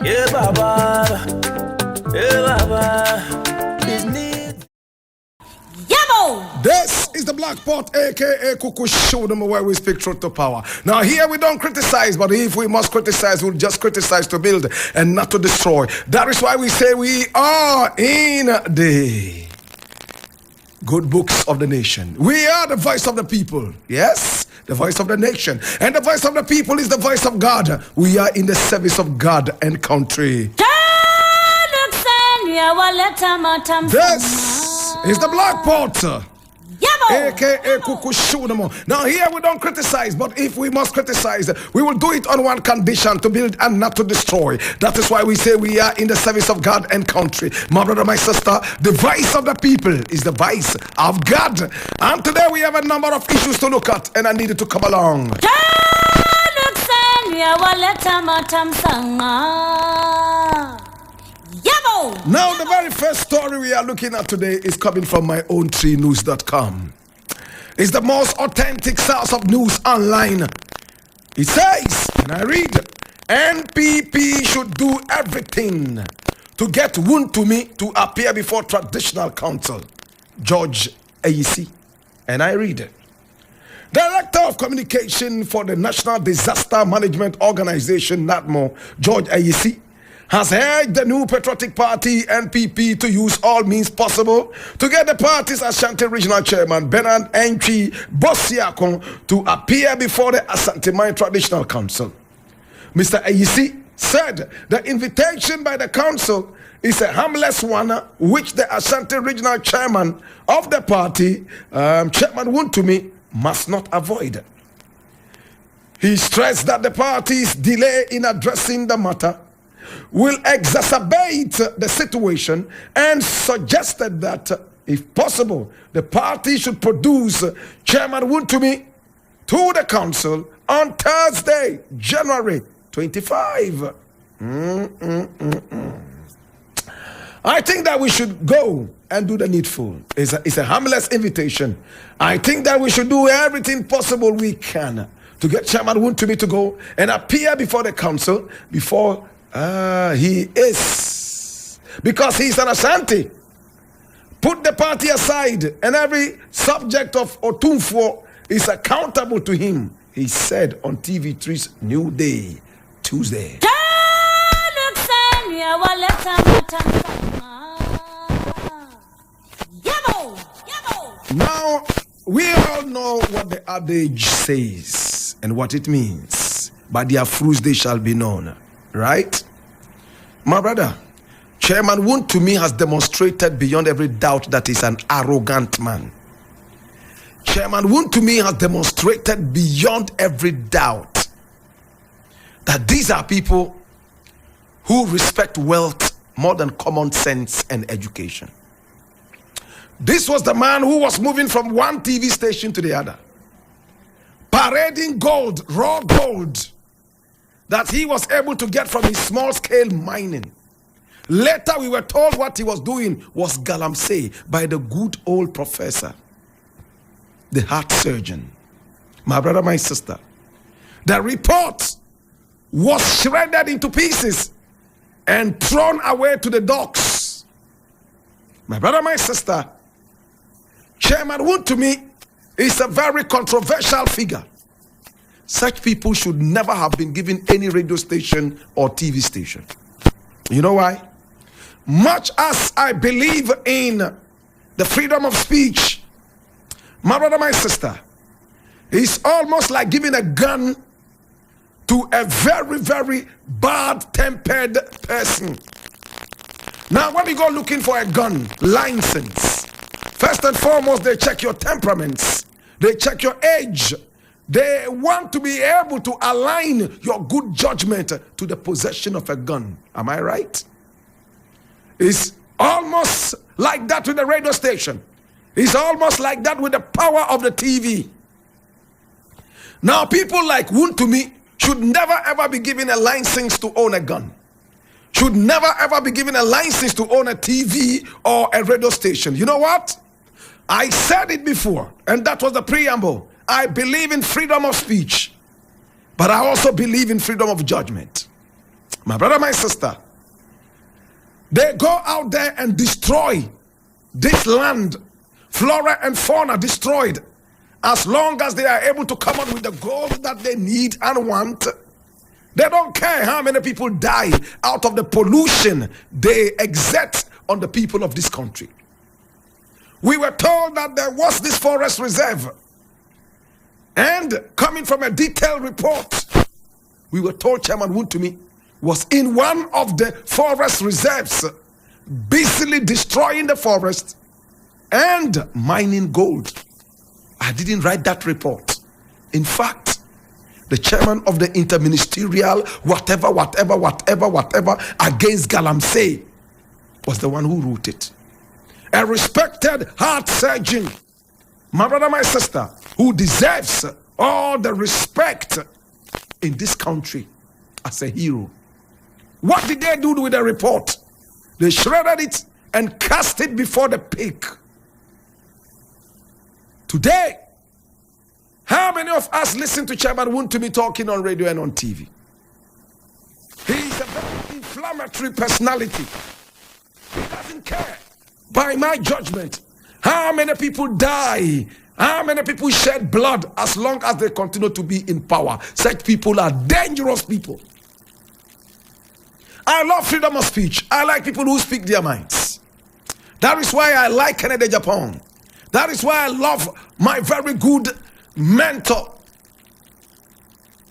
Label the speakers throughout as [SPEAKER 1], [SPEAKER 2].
[SPEAKER 1] Yeah, Baba. Yeah, Baba. This need.
[SPEAKER 2] Yabo!
[SPEAKER 3] This is the Black Pot, aka Kuku Show them where we speak truth to power. Now here we don't criticize, but if we must criticize, we'll just criticize to build and not to destroy. That is why we say we are in the good books of the nation. We are the voice of the people. Yes, the voice of the nation. And the voice of the people is the voice of God. We are in the service of God and country. This is the Black Pot, aka Kuku Shunamo. Now here we don't criticize, but if we must criticize, we will do it on one condition: to build and not to destroy. That is why we say we are in the service of God and country. My brother, my sister, the voice of the people is the voice of God. And today we have a number of issues to look at, and I needed to come along. Now, the very first story we are looking at today is coming from my own treenews.com. It's the most authentic source of news online. It says, and I read, NPP should do everything to get Wuntumi to appear before Traditional Council. George Ayisi. And I read it. Director of Communication for the National Disaster Management Organization, NADMO, George Ayisi, has urged the new patriotic party NPP to use all means possible to get the party's Ashanti Regional Chairman Bernard Entry Bossiakon to appear before the Asante Mine Traditional Council. Mr. Ayisi said the invitation by the council is a harmless one, which the Ashanti Regional Chairman of the party, Chairman Wuntumi, must not avoid. He stressed that the party's delay in addressing the matter will exacerbate the situation and suggested that, if possible, the party should produce Chairman Wuntumi to the council on Thursday, January 25. I think that we should go and do the needful. It's a harmless invitation. I think that we should do everything possible we can to get Chairman Wuntumi to go and appear before the council before he is, because he's an Ashanti. Put the party aside, and every subject of Otumfuo is accountable to him, he said on TV3's New Day, Tuesday. Now, we all know what the adage says and what it means. By their fruits they shall be known. Right? My brother, Chairman Wuntumi has demonstrated beyond every doubt that he's an arrogant man. Chairman Wuntumi has demonstrated beyond every doubt that these are people who respect wealth more than common sense and education. This was the man who was moving from one TV station to the other, parading gold, raw gold, that he was able to get from his small-scale mining. Later, we were told what he was doing was galamsey by the good old professor, the heart surgeon. My brother, my sister, the report was shredded into pieces and thrown away to the dogs. My brother, my sister, Chairman Wuntumi is a very controversial figure. Such people should never have been given any radio station or TV station. You know why? Much as I believe in the freedom of speech, my brother, my sister, it's almost like giving a gun to a very, very bad-tempered person. Now, when you go looking for a gun license, first and foremost, they check your temperaments. They check your age. They want to be able to align your good judgment to the possession of a gun. Am I right? It's almost like that with the radio station. It's almost like that with the power of the TV. Now, people like Wuntumi should never ever be given a license to own a gun. Should never ever be given a license to own a TV or a radio station. You know what? I said it before, and that was the preamble. I believe in freedom of speech, but I also believe in freedom of judgment. My brother, my sister, they go out there and destroy this land, flora and fauna destroyed. As long as they are able to come up with the gold that they need and want, they don't care how many people die out of the pollution they exert on the people of this country. We were told that there was this forest reserve, and coming from a detailed report, we were told Chairman Wuntumi was in one of the forest reserves, busily destroying the forest and mining gold. I didn't write that report. In fact, the chairman of the interministerial whatever against Galamsey was the one who wrote it. A respected heart surgeon, my brother, my sister, who deserves all the respect in this country as a hero. What did they do with the report? They shredded it and cast it before the pig. Today, how many of us listen to Chairman Wuntumi talking on radio and on TV? He is a very inflammatory personality. He doesn't care, by my judgment, how many people die, how many people shed blood, as long as they continue to be in power. Such people are dangerous people. I love freedom of speech. I like people who speak their minds. That is why I like Canada, Japan. That is why I love my very good mentor,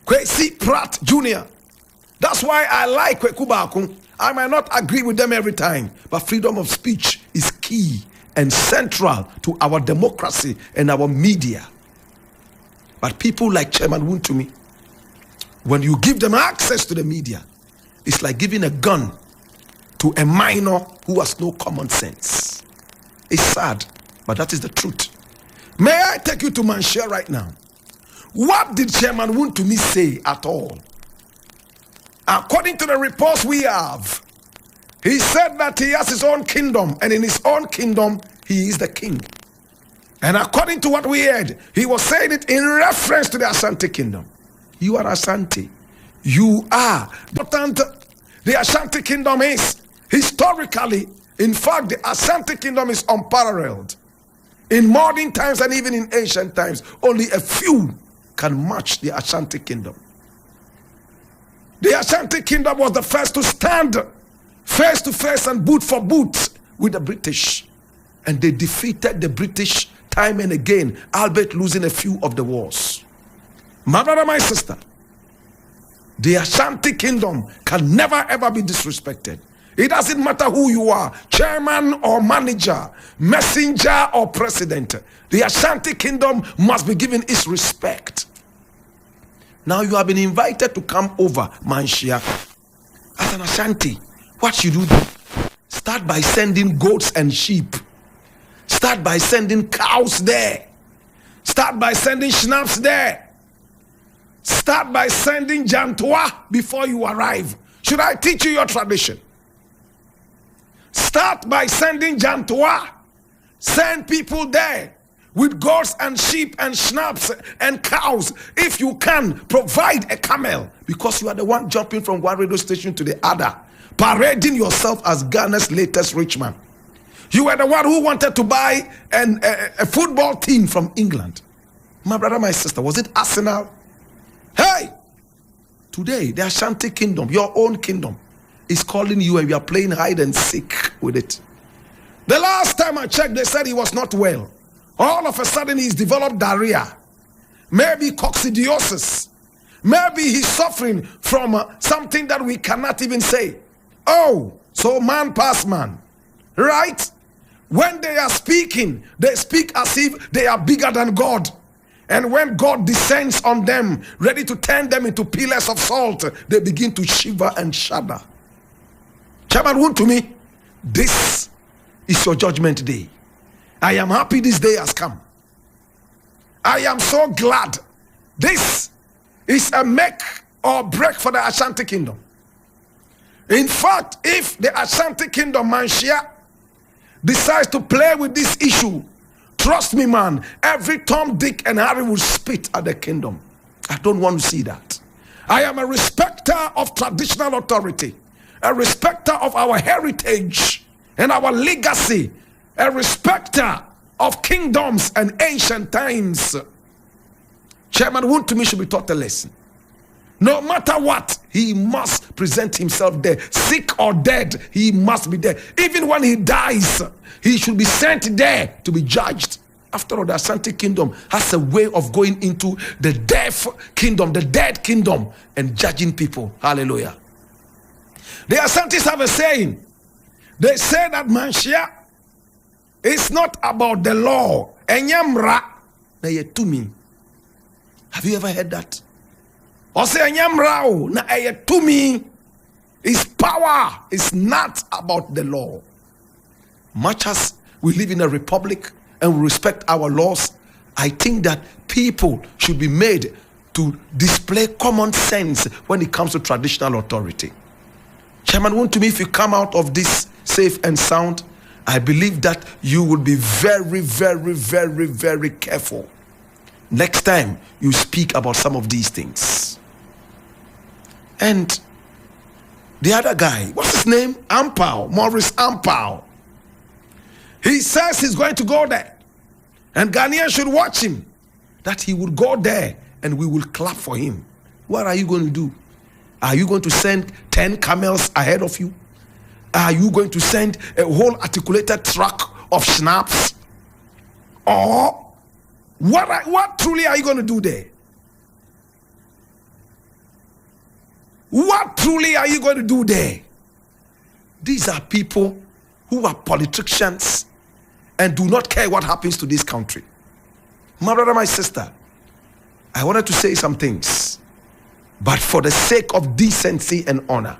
[SPEAKER 3] Kwesi Pratt Jr. That's why I like Kweku Bakun. I might not agree with them every time, but freedom of speech is key and central to our democracy and our media. But people like Chairman Wuntumi, when you give them access to the media, it's like giving a gun to a minor who has no common sense. It's sad, but that is the truth. May I take you to Manshia right now? What did Chairman Wuntumi say at all? According to the reports we have, he said that he has his own kingdom, and in his own kingdom, he is the king. And according to what we heard, he was saying it in reference to the Ashanti kingdom. You are Ashanti. You are. But the Ashanti kingdom is historically, in fact, the Ashanti kingdom is unparalleled. In modern times and even in ancient times, only a few can match the Ashanti kingdom. The Ashanti kingdom was the first to stand face to face and boot for boot with the British. And they defeated the British time and again, albeit losing a few of the wars. My brother, my sister, the Ashanti kingdom can never ever be disrespected. It doesn't matter who you are, chairman or manager, messenger or president. The Ashanti kingdom must be given its respect. Now you have been invited to come over, Manshia. As an Ashanti, what should you do? Start by sending goats and sheep. Start by sending cows there. Start by sending schnapps there. Start by sending jantua before you arrive. Should I teach you your tradition? Start by sending jantua. Send people there with goats and sheep and schnapps and cows. If you can, provide a camel, because you are the one jumping from one radio station to the other, parading yourself as Ghana's latest rich man. You were the one who wanted to buy a football team from England. My brother, my sister, was it Arsenal? Hey! Today, the Ashanti kingdom, your own kingdom, is calling you, and you are playing hide and seek with it. The last time I checked, they said he was not well. All of a sudden, he's developed diarrhea. Maybe coccidiosis. Maybe he's suffering from something that we cannot even say. Oh, so man pass man. Right? When they are speaking, they speak as if they are bigger than God. And when God descends on them, ready to turn them into pillars of salt, they begin to shiver and shudder. Chairman Wuntumi, this is your judgment day. I am happy this day has come. I am so glad. This is a make or break for the Ashanti kingdom. In fact, if the Ashanti kingdom, Manshia, decides to play with this issue, trust me, man, every Tom, Dick, and Harry will spit at the kingdom. I don't want to see that. I am a respecter of traditional authority, a respecter of our heritage and our legacy, a respecter of kingdoms and ancient times. Chairman Wuntumi should be taught a lesson. No matter what, he must present himself there. Sick or dead, he must be there. Even when he dies, he should be sent there to be judged. After all, the Asante kingdom has a way of going into the deaf kingdom, the dead kingdom, and judging people. Hallelujah. The Asantes have a saying. They say that Manshia is not about the law. Enyamra na yetumi. Have you ever heard that? Or say enyamra na yetumi. His power is not about the law. Much as we live in a republic and we respect our laws, I think that people should be made to display common sense when it comes to traditional authority. Chairman Wuntumi, if you come out of this safe and sound, I believe that you will be very, very, very, very careful next time you speak about some of these things. And the other guy, what's his name? Ampaw, Maurice Ampaw. He says he's going to go there. And Ghanaians should watch him. That he would go there and we will clap for him. What are you going to do? Are you going to send 10 camels ahead of you? Are you going to send a whole articulated truck of schnapps? Or what truly are you going to do there? What truly are you going to do there? These are people who are politicians and do not care what happens to this country. My brother, my sister, I wanted to say some things, but for the sake of decency and honor,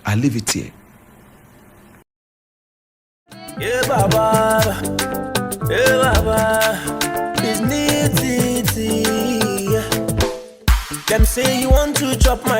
[SPEAKER 3] I leave it here.
[SPEAKER 1] Yeah, Baba. Yeah, Baba. It's neat. Them say you want to chop my